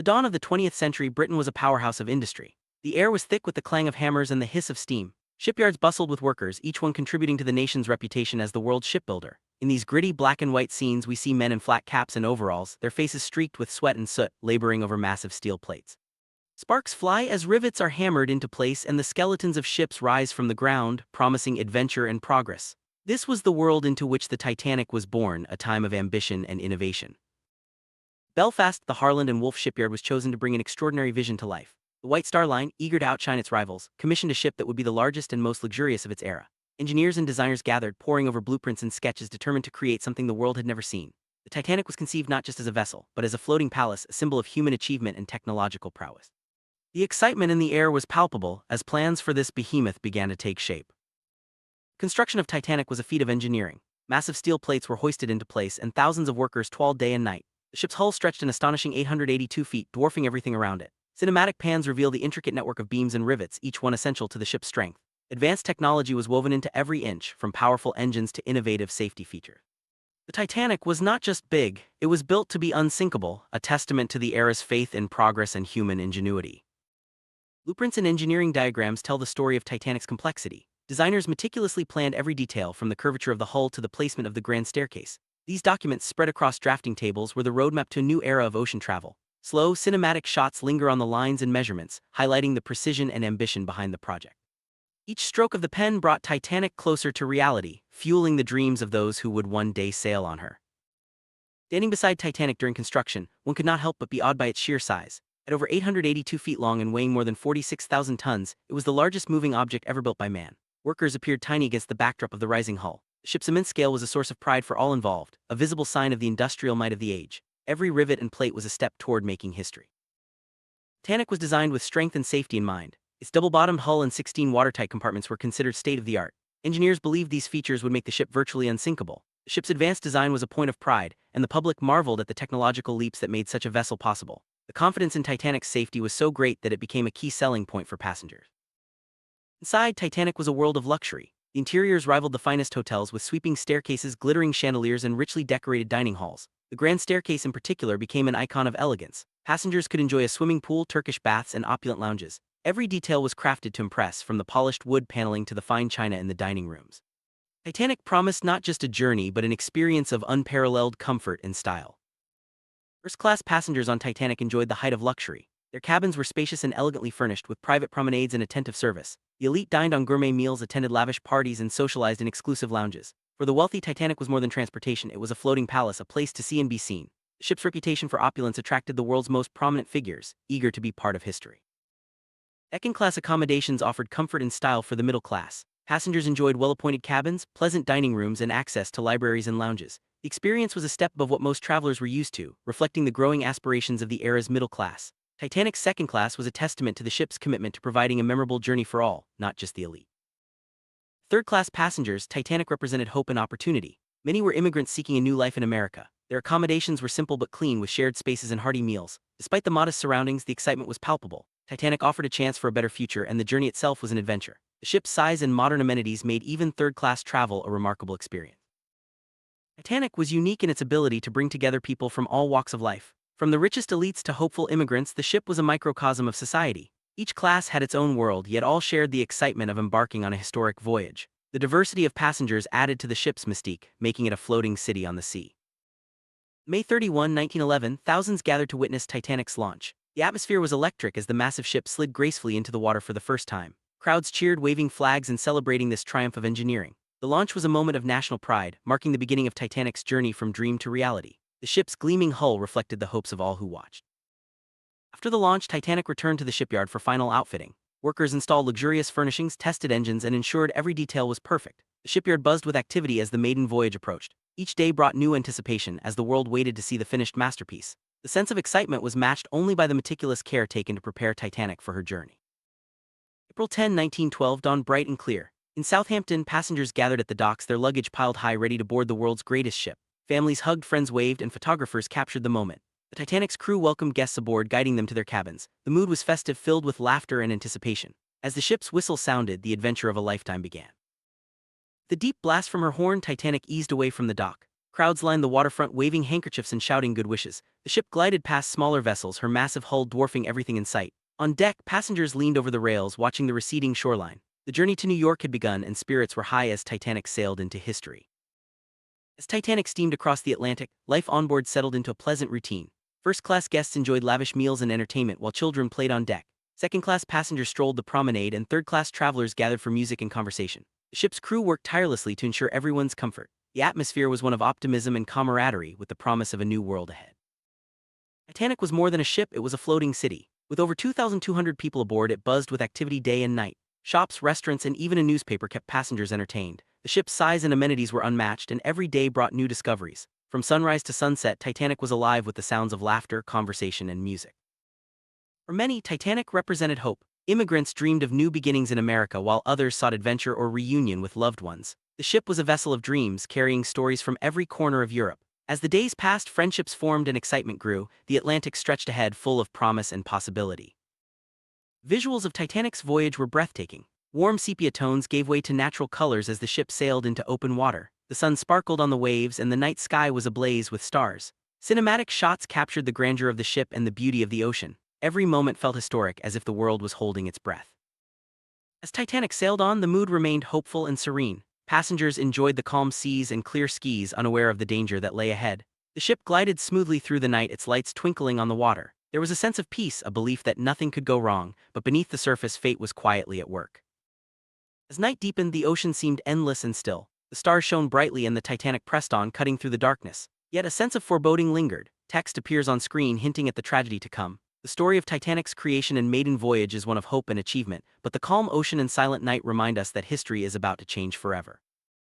the dawn of the 20th century, Britain was a powerhouse of industry. The air was thick with the clang of hammers and the hiss of steam. Shipyards bustled with workers, each one contributing to the nation's reputation as the world's shipbuilder. In these gritty black and white scenes, we see men in flat caps and overalls, their faces streaked with sweat and soot, laboring over massive steel plates. Sparks fly as rivets are hammered into place and the skeletons of ships rise from the ground, promising adventure and progress. This was the world into which the Titanic was born, a time of ambition and innovation. Belfast, the Harland and Wolff shipyard, was chosen to bring an extraordinary vision to life. The White Star Line, eager to outshine its rivals, commissioned a ship that would be the largest and most luxurious of its era. Engineers and designers gathered, poring over blueprints and sketches, determined to create something the world had never seen. The Titanic was conceived not just as a vessel, but as a floating palace, a symbol of human achievement and technological prowess. The excitement in the air was palpable as plans for this behemoth began to take shape. Construction of Titanic was a feat of engineering. Massive steel plates were hoisted into place and thousands of workers toiled day and night. The ship's hull stretched an astonishing 882 feet, dwarfing everything around it. Cinematic pans reveal the intricate network of beams and rivets, each one essential to the ship's strength. Advanced technology was woven into every inch, from powerful engines to innovative safety features. The Titanic was not just big, it was built to be unsinkable, a testament to the era's faith in progress and human ingenuity. Blueprints and engineering diagrams tell the story of Titanic's complexity. Designers meticulously planned every detail, from the curvature of the hull to the placement of the grand staircase. These documents, spread across drafting tables, were the roadmap to a new era of ocean travel. Slow, cinematic shots linger on the lines and measurements, highlighting the precision and ambition behind the project. Each stroke of the pen brought Titanic closer to reality, fueling the dreams of those who would one day sail on her. Standing beside Titanic during construction, one could not help but be awed by its sheer size. At over 882 feet long and weighing more than 46,000 tons, it was the largest moving object ever built by man. Workers appeared tiny against the backdrop of the rising hull. The ship's immense scale was a source of pride for all involved, a visible sign of the industrial might of the age. Every rivet and plate was a step toward making history. Titanic was designed with strength and safety in mind. Its double-bottomed hull and 16 watertight compartments were considered state-of-the-art. Engineers believed these features would make the ship virtually unsinkable. The ship's advanced design was a point of pride, and the public marveled at the technological leaps that made such a vessel possible. The confidence in Titanic's safety was so great that it became a key selling point for passengers. Inside, Titanic was a world of luxury. The interiors rivaled the finest hotels, with sweeping staircases, glittering chandeliers, and richly decorated dining halls. The grand staircase in particular became an icon of elegance. Passengers could enjoy a swimming pool, Turkish baths, and opulent lounges. Every detail was crafted to impress, from the polished wood paneling to the fine china in the dining rooms. Titanic promised not just a journey but an experience of unparalleled comfort and style. First-class passengers on Titanic enjoyed the height of luxury. Their cabins were spacious and elegantly furnished, with private promenades and attentive service. The elite dined on gourmet meals, attended lavish parties, and socialized in exclusive lounges. For the wealthy, Titanic was more than transportation. It was a floating palace, a place to see and be seen. The ship's reputation for opulence attracted the world's most prominent figures, eager to be part of history. Econ-class accommodations offered comfort and style for the middle class. Passengers enjoyed well-appointed cabins, pleasant dining rooms, and access to libraries and lounges. The experience was a step above what most travelers were used to, reflecting the growing aspirations of the era's middle class. Titanic's second class was a testament to the ship's commitment to providing a memorable journey for all, not just the elite. Third-class passengers, Titanic represented hope and opportunity. Many were immigrants seeking a new life in America. Their accommodations were simple but clean, with shared spaces and hearty meals. Despite the modest surroundings, the excitement was palpable. Titanic offered a chance for a better future, and the journey itself was an adventure. The ship's size and modern amenities made even third-class travel a remarkable experience. Titanic was unique in its ability to bring together people from all walks of life. From the richest elites to hopeful immigrants, the ship was a microcosm of society. Each class had its own world, yet all shared the excitement of embarking on a historic voyage. The diversity of passengers added to the ship's mystique, making it a floating city on the sea. May 31, 1911, thousands gathered to witness Titanic's launch. The atmosphere was electric as the massive ship slid gracefully into the water for the first time. Crowds cheered, waving flags and celebrating this triumph of engineering. The launch was a moment of national pride, marking the beginning of Titanic's journey from dream to reality. The ship's gleaming hull reflected the hopes of all who watched. After the launch, Titanic returned to the shipyard for final outfitting. Workers installed luxurious furnishings, tested engines, and ensured every detail was perfect. The shipyard buzzed with activity as the maiden voyage approached. Each day brought new anticipation as the world waited to see the finished masterpiece. The sense of excitement was matched only by the meticulous care taken to prepare Titanic for her journey. April 10, 1912 dawned bright and clear. In Southampton, passengers gathered at the docks, their luggage piled high, ready to board the world's greatest ship. Families hugged, friends waved, and photographers captured the moment. The Titanic's crew welcomed guests aboard, guiding them to their cabins. The mood was festive, filled with laughter and anticipation. As the ship's whistle sounded, the adventure of a lifetime began. The deep blast from her horn, Titanic eased away from the dock. Crowds lined the waterfront waving handkerchiefs and shouting good wishes. The ship glided past smaller vessels, her massive hull dwarfing everything in sight. On deck, passengers leaned over the rails, watching the receding shoreline. The journey to New York had begun, and spirits were high as Titanic sailed into history. As Titanic steamed across the Atlantic, life on board settled into a pleasant routine. First-class guests enjoyed lavish meals and entertainment while children played on deck. Second-class passengers strolled the promenade, and third-class travelers gathered for music and conversation. The ship's crew worked tirelessly to ensure everyone's comfort. The atmosphere was one of optimism and camaraderie, with the promise of a new world ahead. Titanic was more than a ship, it was a floating city. With over 2,200 people aboard, it buzzed with activity day and night. Shops, restaurants, and even a newspaper kept passengers entertained. The ship's size and amenities were unmatched, and every day brought new discoveries. From sunrise to sunset, Titanic was alive with the sounds of laughter, conversation, and music. For many, Titanic represented hope. Immigrants dreamed of new beginnings in America, while others sought adventure or reunion with loved ones. The ship was a vessel of dreams, carrying stories from every corner of Europe. As the days passed, friendships formed and excitement grew. The Atlantic stretched ahead, full of promise and possibility. Visuals of Titanic's voyage were breathtaking. Warm sepia tones gave way to natural colors as the ship sailed into open water. The sun sparkled on the waves, and the night sky was ablaze with stars. Cinematic shots captured the grandeur of the ship and the beauty of the ocean. Every moment felt historic, as if the world was holding its breath. As Titanic sailed on, the mood remained hopeful and serene. Passengers enjoyed the calm seas and clear skies, unaware of the danger that lay ahead. The ship glided smoothly through the night, its lights twinkling on the water. There was a sense of peace, a belief that nothing could go wrong, but beneath the surface, fate was quietly at work. As night deepened, the ocean seemed endless and still. The stars shone brightly, and the Titanic pressed on, cutting through the darkness. Yet a sense of foreboding lingered. Text appears on screen, hinting at the tragedy to come. The story of Titanic's creation and maiden voyage is one of hope and achievement, but the calm ocean and silent night remind us that history is about to change forever.